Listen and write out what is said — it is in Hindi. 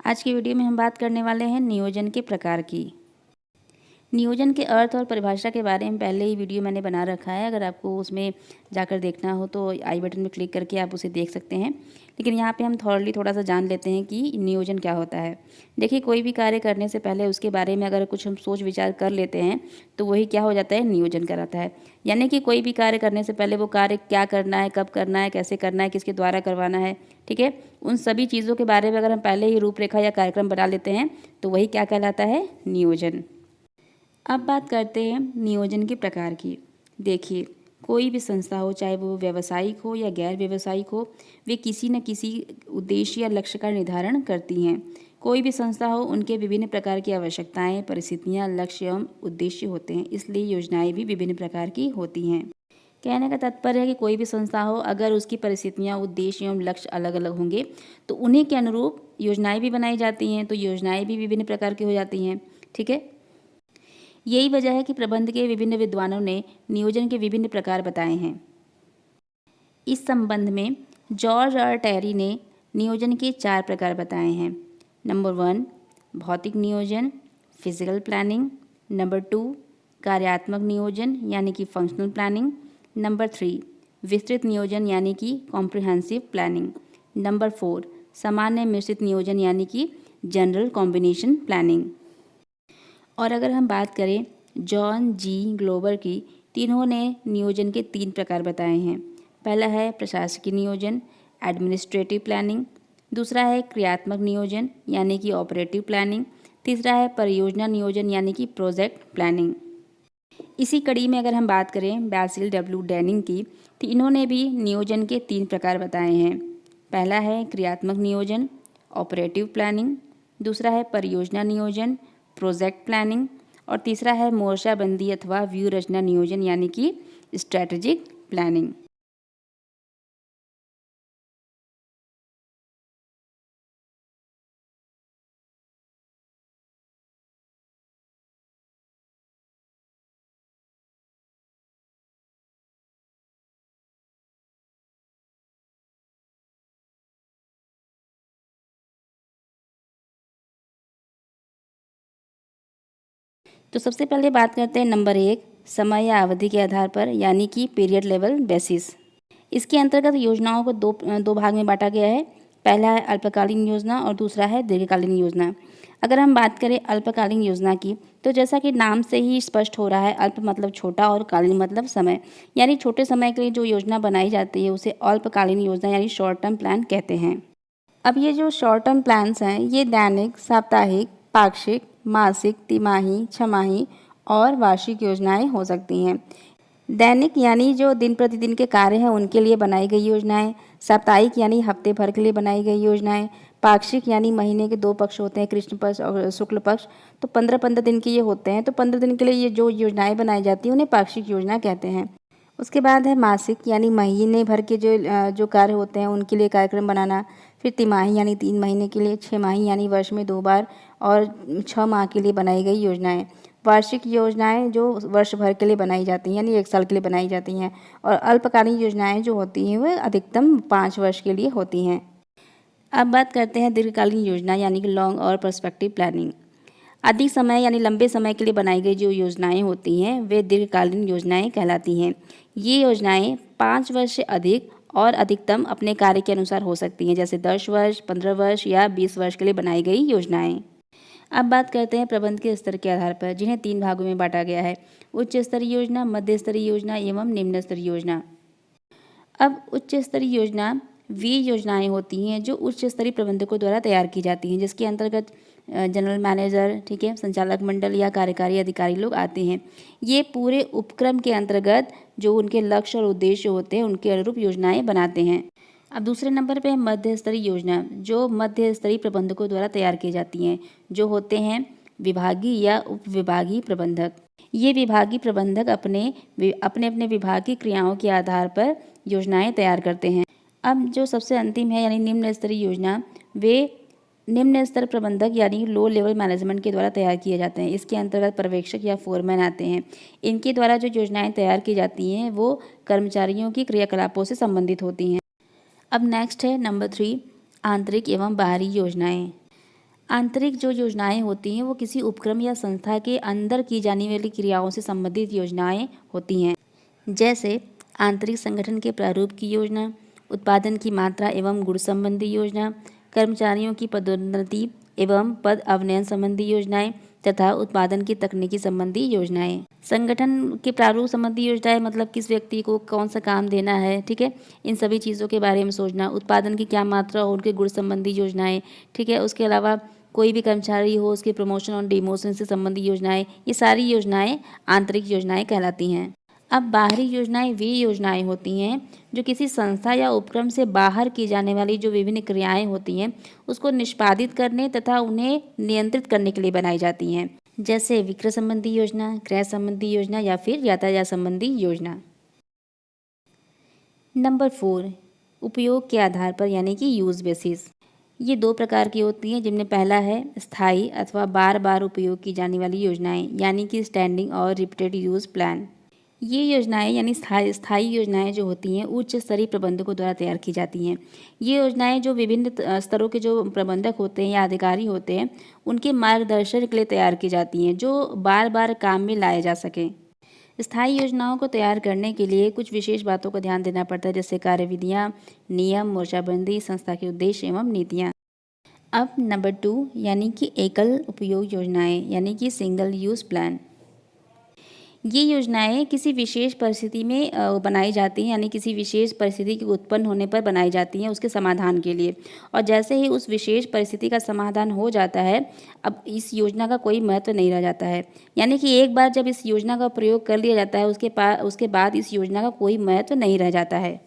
आज की वीडियो में हम बात करने वाले हैं नियोजन के प्रकार की। नियोजन के अर्थ और परिभाषा के बारे में पहले ही वीडियो मैंने बना रखा है। अगर आपको उसमें जाकर देखना हो तो आई बटन में क्लिक करके आप उसे देख सकते हैं। लेकिन यहाँ पे हम थोड़ा सा जान लेते हैं कि नियोजन क्या होता है। देखिए, कोई भी कार्य करने से पहले उसके बारे में अगर कुछ हम सोच विचार कर लेते हैं तो वही क्या हो जाता है, नियोजन कराता है। यानी कि कोई भी कार्य करने से पहले वो कार्य क्या करना है, कब करना है, कैसे करना है, किसके द्वारा करवाना है, ठीक है, उन सभी चीज़ों के बारे में अगर हम पहले ही रूपरेखा या कार्यक्रम बना लेते हैं तो वही क्या कहलाता है, नियोजन। अब बात करते हैं नियोजन के प्रकार की। देखिए, कोई भी संस्था हो, चाहे वो व्यावसायिक हो या गैर व्यावसायिक हो, वे किसी न किसी उद्देश्य या लक्ष्य का निर्धारण करती हैं। कोई भी संस्था हो, उनके विभिन्न प्रकार की आवश्यकताएं, परिस्थितियां, लक्ष्य एवं उद्देश्य होते हैं, इसलिए योजनाएं भी विभिन्न प्रकार की होती हैं। कहने का तात्पर्य है कि कोई भी संस्था हो, अगर उसकी परिस्थितियां, उद्देश्य एवं लक्ष्य अलग अलग होंगे तो उन्हीं के अनुरूप योजनाएं भी बनाई जाती हैं, तो योजनाएं भी विभिन्न प्रकार की हो जाती हैं, ठीक है। यही वजह है कि प्रबंध के विभिन्न विद्वानों ने नियोजन के विभिन्न प्रकार बताए हैं। इस संबंध में जॉर्ज आर टेरी ने नियोजन के 4 प्रकार बताए हैं। नंबर 1, भौतिक नियोजन, फिजिकल प्लानिंग। नंबर 2, कार्यात्मक नियोजन यानी कि फंक्शनल प्लानिंग। नंबर 3, विस्तृत नियोजन यानी कि कॉम्प्रिहेंसिव प्लानिंग। नंबर 4, सामान्य मिश्रित नियोजन यानी कि जनरल कॉम्बिनेशन प्लानिंग। और अगर हम बात करें जॉन जी ग्लोबर की, तीनों ने नियोजन के 3 प्रकार बताए हैं। पहला है प्रशासकीय नियोजन, एडमिनिस्ट्रेटिव प्लानिंग। दूसरा है क्रियात्मक नियोजन यानी कि ऑपरेटिव प्लानिंग। तीसरा है परियोजना नियोजन यानी कि प्रोजेक्ट प्लानिंग। इसी कड़ी में अगर हम बात करें बैसिल डब्ल्यू डेनिंग की, तो इन्होंने भी नियोजन के 3 प्रकार बताए हैं। पहला है क्रियात्मक नियोजन, ऑपरेटिव प्लानिंग। दूसरा है परियोजना नियोजन, प्रोजेक्ट प्लानिंग। और तीसरा है मोर्चाबंदी अथवा व्यू रचना नियोजन यानी कि स्ट्रैटेजिक प्लानिंग। तो सबसे पहले बात करते हैं नंबर 1, समय या अवधि के आधार पर यानी कि पीरियड लेवल बेसिस। इसके अंतर्गत योजनाओं को दो भाग में बांटा गया है। पहला है अल्पकालीन योजना और दूसरा है दीर्घकालीन योजना। अगर हम बात करें अल्पकालीन योजना की, तो जैसा कि नाम से ही स्पष्ट हो रहा है, अल्प मतलब छोटा और कालीन मतलब समय, यानी छोटे समय के लिए जो योजना बनाई जाती है उसे अल्पकालीन योजना यानी शॉर्ट टर्म प्लान कहते हैं। अब ये जो शॉर्ट टर्म प्लान्स हैं, ये दैनिक, साप्ताहिक, पाक्षिक, मासिक, तिमाही, छमाही और वार्षिक योजनाएं हो सकती हैं। दैनिक यानी जो दिन प्रतिदिन के कार्य हैं उनके लिए बनाई गई योजनाएं, साप्ताहिक यानी हफ्ते भर के लिए बनाई गई योजनाएं, पाक्षिक यानी महीने के 2 पक्ष होते हैं, कृष्ण पक्ष और शुक्ल पक्ष, तो 15-15 दिन के ये होते हैं, तो 15 दिन के लिए ये जो योजनाएं बनाई जाती हैं उन्हें पाक्षिक योजना कहते हैं। उसके बाद है मासिक यानी महीने भर के जो कार्य होते हैं उनके लिए कार्यक्रम बनाना। फिर तिमाही यानी 3 महीने के लिए, छमाही यानी वर्ष में 2 बार और 6 माह के लिए बनाई गई योजनाएं। वार्षिक योजनाएं जो वर्ष भर के लिए बनाई जाती हैं यानी 1 साल के लिए बनाई जाती हैं। और अल्पकालीन योजनाएं जो होती हैं वह अधिकतम 5 वर्ष के लिए होती हैं। अब बात करते हैं दीर्घकालीन योजना यानी कि लॉन्ग और पर्सपेक्टिव प्लानिंग। अधिक समय यानी लंबे समय के लिए बनाई गई जो योजनाएं होती हैं वे दीर्घकालीन योजनाएं कहलाती हैं। ये योजनाएं 5 वर्ष से अधिक और अधिकतम अपने कार्य के अनुसार हो सकती हैं, जैसे 10 वर्ष, 15 वर्ष या 20 वर्ष के लिए बनाई गई योजनाएं। अब बात करते हैं प्रबंध के स्तर के आधार पर, जिन्हें 3 भागों में बांटा गया है: उच्च स्तरीय योजना, मध्य स्तरीय योजना एवं निम्न स्तरीय योजना। अब उच्च स्तरीय योजना वे योजनाएं होती हैं जो उच्च स्तरीय प्रबंधकों द्वारा तैयार की जाती हैं, जिसके अंतर्गत जनरल मैनेजर, ठीक है, संचालक मंडल या कार्यकारी अधिकारी लोग आते हैं। ये पूरे उपक्रम के अंतर्गत जो उनके लक्ष्य और उद्देश्य होते हैं उनके अनुरूप योजनाएं बनाते हैं। अब दूसरे नंबर पे है मध्य स्तरीय योजना, जो मध्य स्तरीय प्रबंधकों द्वारा तैयार की जाती हैं, जो होते हैं विभागीय या उप विभागीय प्रबंधक। ये विभागीय प्रबंधक अपने अपने विभाग की क्रियाओं के आधार पर योजनाएं तैयार करते हैं। अब जो सबसे अंतिम है यानी निम्न स्तरीय योजना, वे निम्न स्तर प्रबंधक यानी लो लेवल मैनेजमेंट के द्वारा तैयार किए जाते हैं। इसके अंतर्गत पर्यवेक्षक या फोरमैन आते हैं। इनके द्वारा जो योजनाएं तैयार की जाती हैं वो कर्मचारियों की क्रियाकलापों से संबंधित होती हैं। अब नेक्स्ट है नंबर 3, आंतरिक एवं बाहरी योजनाएं। आंतरिक जो योजनाएं होती हैं वो किसी उपक्रम या संस्था के अंदर की जाने वाली क्रियाओं से संबंधित योजनाएं होती हैं, जैसे आंतरिक संगठन के प्रारूप की योजना, उत्पादन की मात्रा एवं गुण संबंधी योजना, कर्मचारियों की पदोन्नति एवं पद अवनयन संबंधी योजनाएं तथा उत्पादन की तकनीकी संबंधी योजनाएं। संगठन के प्रारूप संबंधी योजनाएं मतलब किस व्यक्ति को कौन सा काम देना है, ठीक है, इन सभी चीज़ों के बारे में सोचना। उत्पादन की क्या मात्रा और उनके गुण संबंधी योजनाएं, ठीक है। उसके अलावा कोई भी कर्मचारी हो उसके प्रमोशन और डिमोशन से संबंधित योजनाएं, ये सारी योजनाएं आंतरिक योजनाएं कहलाती हैं। अब बाहरी योजनाएं वे योजनाएं होती हैं जो किसी संस्था या उपक्रम से बाहर की जाने वाली जो विभिन्न क्रियाएं होती हैं उसको निष्पादित करने तथा उन्हें नियंत्रित करने के लिए बनाई जाती हैं, जैसे विक्रय संबंधी योजना, क्रय संबंधी योजना या फिर यातायात संबंधी योजना। नंबर 4, उपयोग के आधार पर यानी कि यूज़ बेसिस। ये दो प्रकार की होती हैं, जिनमें पहला है स्थायी अथवा बार बार उपयोग की जाने वाली योजनाएं यानी कि स्टैंडिंग और रिपीटेड यूज़ प्लान। ये योजनाएं यानी स्थायी योजनाएं जो होती हैं उच्च स्तरीय प्रबंधकों द्वारा तैयार की जाती हैं। ये योजनाएं जो विभिन्न स्तरों के जो प्रबंधक होते हैं या अधिकारी होते हैं उनके मार्गदर्शन के लिए तैयार की जाती हैं, जो बार बार काम में लाए जा सकें। स्थायी योजनाओं को तैयार करने के लिए कुछ विशेष बातों का ध्यान देना पड़ता है, जैसे कार्यविधियाँ, नियम, मोर्चाबंदी, संस्था के उद्देश्य एवं नीतियाँ। अब नंबर 2 यानी कि एकल उपयोग योजनाएं यानी कि सिंगल यूज़ प्लान। ये योजनाएं किसी विशेष परिस्थिति में बनाई जाती हैं, यानी किसी विशेष परिस्थिति के उत्पन्न होने पर बनाई जाती हैं उसके समाधान के लिए। और जैसे ही उस विशेष परिस्थिति का समाधान हो जाता है, अब इस योजना का कोई महत्व नहीं रह जाता है। यानी कि एक बार जब इस योजना का प्रयोग कर लिया जाता है उसके बाद इस योजना का कोई महत्व नहीं रह जाता है।